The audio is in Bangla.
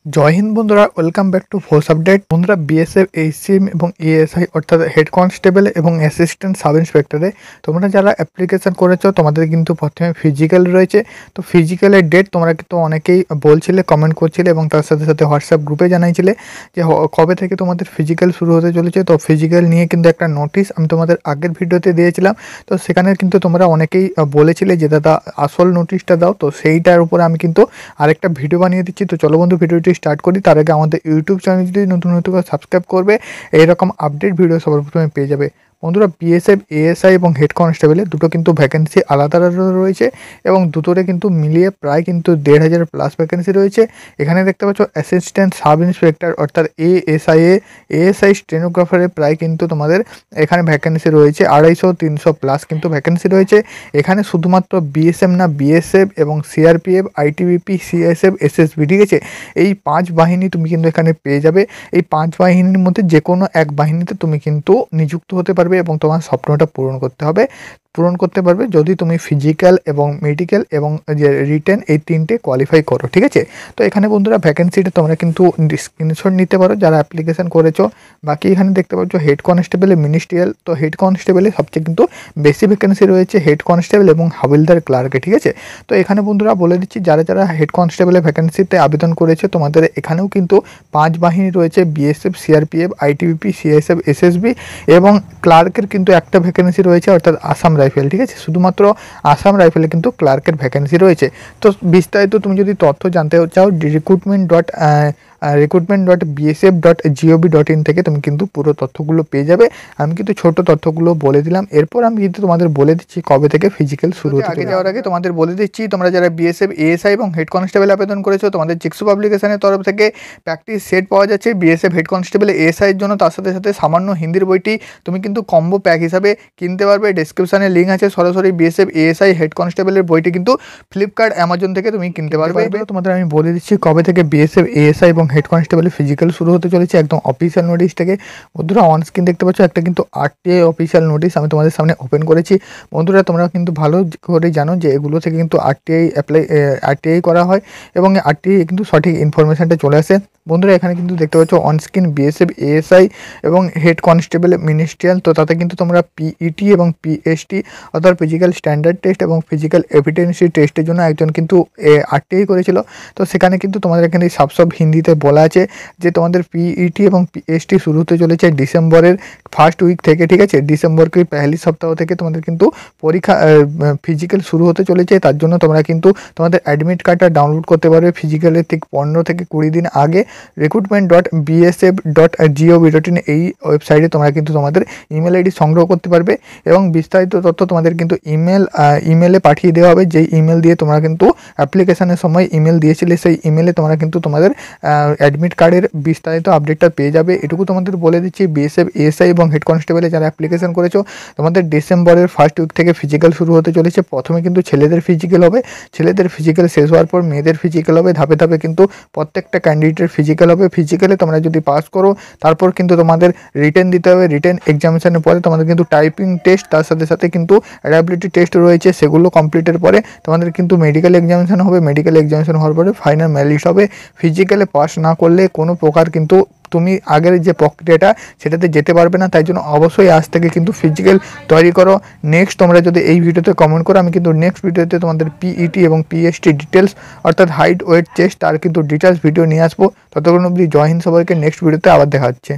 জয় হিন্দ বন্ধুরা, welcome back to force update. বন্ধুরা, বিএসএফ, এইচসিএম এবং এএসআই অর্থাৎ হেড কনস্টেবল এবং অ্যাসিস্ট্যান্ট সাব ইন্সপেক্টরে তোমরা যারা অ্যাপ্লিকেশন করেছো তোমাদের কিন্তু প্রথমে ফিজিক্যাল রয়েছে। তো ফিজিক্যালের ডেট তোমরা কিন্তু অনেকেই বলছিলে, কমেন্ট করছিলে এবং তার সাথে সাথে হোয়াটসঅ্যাপ গ্রুপে জানাইছিলে যে কবে থেকে তোমাদের ফিজিক্যাল শুরু হতে চলেছে। তো ফিজিক্যাল নিয়ে কিন্তু একটা নোটিশ আমি তোমাদের আগের ভিডিওতে দিয়েছিলাম। তো সেখানে কিন্তু তোমরা অনেকেই বলেছিলে যে দাদা আসল নোটিশটা দাও। তো সেইটার উপরে আমি কিন্তু আরেকটা ভিডিও বানিয়ে দিচ্ছি। তো চলো বন্ধু, ভিডিওটি স্টার্ট করি। তার আগে আমাদের ইউটিউব চ্যানেল যদি নতুন সাবস্ক্রাইব করবে, এইরকম আপডেট ভিডিও সবার প্রথমে পেয়ে যাবে। বন্ধুরা, বিএসএফ, এএসআই এবং হেড কনস্টেবলের দুটো কিন্তু ভ্যাকেন্সি আলাদা আলাদা রয়েছে এবং দুটোরে কিন্তু মিলিয়ে প্রায় কিন্তু 1,500 প্লাস ভ্যাকেন্সি রয়েছে। এখানে দেখতে পাচ্ছ অ্যাসিস্ট্যান্ট সাব ইন্সপেক্টর অর্থাৎ এএসআই স্টেনোগ্রাফারে প্রায় কিন্তু তোমাদের এখানে ভ্যাকেন্সি রয়েছে 250-300 প্লাস কিন্তু ভ্যাকেন্সি রয়েছে। এখানে শুধুমাত্র বিএসএফ না, বিএসএফ এবং সিআরপিএফ, আইটিবিপি, সিএসএফ, এসএসবি, ঠিক আছে, এই 5 বাহিনী তুমি কিন্তু এখানে পেয়ে যাবে। এই 5 বাহিনীর মধ্যে যে কোনো এক বাহিনীতে তুমি কিন্তু নিযুক্ত হতে পারবে এবং তোমার স্বপ্নটা পূরণ করতে পারবে যদি তুমি ফিজিক্যাল এবং মেডিকেল এবং যে রিটেন এই 3টে কোয়ালিফাই করো, ঠিক আছে। তো এখানে বন্ধুরা ভ্যাকেন্সিটা তোমরা কিন্তু স্ক্রিনশট নিতে পারো যারা অ্যাপ্লিকেশন করেছো। বাকি এখানে দেখতে পাচ্ছ হেড কনস্টেবলে মিনিস্ট্রিয়াল। তো হেড কনস্টেবলে সবচেয়ে কিন্তু বেশি ভ্যাকেন্সি রয়েছে হেড কনস্টেবল এবং হাবিলদার ক্লার্কে, ঠিক আছে। তো এখানে বন্ধুরা বলে দিচ্ছি, যারা যারা হেড কনস্টেবলের ভ্যাকেন্সিতে আবেদন করেছে তোমাদের এখানেও কিন্তু 5 বাহিনী রয়েছে, BSF, CRPF, ITBP, CSF, SSB এবং ক্লার্কের কিন্তু একটা ভ্যাকেন্সি রয়েছে অর্থাৎ আসাম রাইফেল, ঠিক আছে। শুধুমাত্র আসাম রাইফেলে কিন্তু ক্লার্কের ভ্যাকেন্সি রয়েছে। তো বিস্তারিত তুমি যদি তথ্য জানতে চাও recruitment.bsf.gov.in থেকে তুমি কিন্তু পুরো তথ্যগুলো পেয়ে যাবে। আমি কিন্তু ছোট তথ্যগুলো বলে দিলাম। এরপর আমি কিন্তু তোমাদের বলে দিচ্ছি কবে থেকে ফিজিক্যাল শুরু হতে। আগে যাওয়ার আগে তোমাদের বলে দিচ্ছি, তোমরা যারা বিএসএফ, এএসআই এবং হেড কনস্টেবল আবেদন করেছো তোমাদের চেকসু পাবলিকেশনের তরফ থেকে প্র্যাকটিস সেট পাওয়া যাচ্ছে বিএসএফ, হেড কনস্টেবল, এএসআইয়ের জন্য। তার সাথে সাথে সামান্য হিন্দির বইটি তুমি কিন্তু কম্বো প্যাক হিসাবে কিনতে পারবে। ডেসক্রিপশনে লিঙ্ক আছে, সরাসরি বিএসএফ, এএসআই, হেড কনস্টেবলের বইটি কিন্তু ফ্লিপকার্ট, অ্যামাজন থেকে তুমি কিনতে পারবে। তোমাদের আমি বলে দিচ্ছি কবে থেকে বিএসএফ, এএসআই এবং হেড কনস্টেবলের ফিজিক্যাল শুরু হতে চলেছে একদম অফিসিয়াল নোটিশ থেকে। বন্ধুরা, অন স্ক্রিন দেখতে পাচ্ছ একটা কিন্তু আরটিআই অফিসিয়াল নোটিশ আমি তোমাদের সামনে ওপেন করেছি। বন্ধুরা, তোমরা কিন্তু ভালো করে জানো যে এগুলো থেকে কিন্তু আরটিআই করা হয় এবং আরটিআই কিন্তু সঠিক ইনফরমেশনটা চলে আসে। বন্ধুরা, এখানে কিন্তু দেখতে পাচ্ছ অনস্ক্রিন বিএসএফ, এএসআই এবং হেড কনস্টেবল মিনিস্ট্রিয়াল। তো তাতে কিন্তু তোমরা পিইটি এবং পিএসটি অর্থাৎ ফিজিক্যাল স্ট্যান্ডার্ড টেস্ট এবং ফিজিক্যাল এভিডেন্সি টেস্টের জন্য একজন কিন্তু আরটিআই করেছিল। তো সেখানে কিন্তু তোমাদের এখানে সব হিন্দিতে বলা আছে যে তোমাদের পিইটি এবং পিএসটি শুরু হতে চলেছে ডিসেম্বরের ফার্স্ট উইক থেকে, ঠিক আছে। ডিসেম্বরকে পহেলি সপ্তাহ থেকে তোমাদের কিন্তু পরীক্ষা ফিজিক্যাল শুরু হতে চলেছে। তার জন্য তোমরা কিন্তু তোমাদের অ্যাডমিট কার্ডটা ডাউনলোড করতে পারবে ফিজিক্যালের ঠিক 15 থেকে 20 দিন আগে। recruitment.bsf.gov.in এই ওয়েবসাইটে তোমরা কিন্তু তোমাদের ইমেল আইডি সংগ্রহ করতে পারবে এবং বিস্তারিত তথ্য তোমাদের কিন্তু ইমেলে পাঠিয়ে দেওয়া হবে। যেই ইমেল দিয়ে তোমরা কিন্তু অ্যাপ্লিকেশনের সময় ইমেল দিয়েছিলে সেই ইমেলে তোমরা কিন্তু তোমাদের অ্যাডমিট কার্ডের বিস্তারিত আপডেটটা পেয়ে যাবে। এটুকু তোমাদের বলে দিচ্ছি, বিএসএফ, এএসআই এবং হেড কনস্টেবলে যারা অ্যাপ্লিকেশন করেছো তোমাদের ডিসেম্বরের ফার্স্ট উইক থেকে ফিজিক্যাল শুরু হতে চলেছে। প্রথমে কিন্তু ছেলেদের ফিজিক্যাল হবে, ছেলেদের ফিজিক্যাল শেষ হওয়ার পর মেয়েদের ফিজিক্যাল হবে। ধাপে ধাপে কিন্তু প্রত্যেকটা ক্যান্ডিডেটের ফিজিক্যাল হবে। ফিজিক্যালে তোমরা যদি পাস করো তারপর কিন্তু তোমাদের রিটেন দিতে হবে। রিটেন এক্সামিনেশনের পরে তোমাদের কিন্তু টাইপিং টেস্ট, তার সাথে সাথে কিন্তু অ্যাডাবিলিটি টেস্ট রয়েছে, সেগুলো কমপ্লিটের পরে তোমাদের কিন্তু মেডিকেল এক্সামিনেশন হবে। মেডিকেল এক্সামিনেশন হওয়ার পরে ফাইনাল মেরিট হবে। ফিজিক্যালে পাস না করলে কোনো প্রকার কিন্তু তুমি আগের যে প্রক্রিয়াটা সেটাতে যেতে পারবে না। তাই জন্য অবশ্যই আজ থেকে কিন্তু ফিজিক্যাল তৈরি করো। নেক্সট তোমরা যদি এই ভিডিওতে কমেন্ট করো, আমি কিন্তু নেক্সট ভিডিওতে তোমাদের পিইটি এবং পিএসটি ডিটেলস অর্থাৎ হাইট, ওয়েট, চেস্ট তার কিন্তু ডিটেলস ভিডিও নিয়ে আসবো। ততক্ষণ অবধি জয় হিন্দ সবাইকে। নেক্সট ভিডিওতে আবার দেখা হচ্ছে।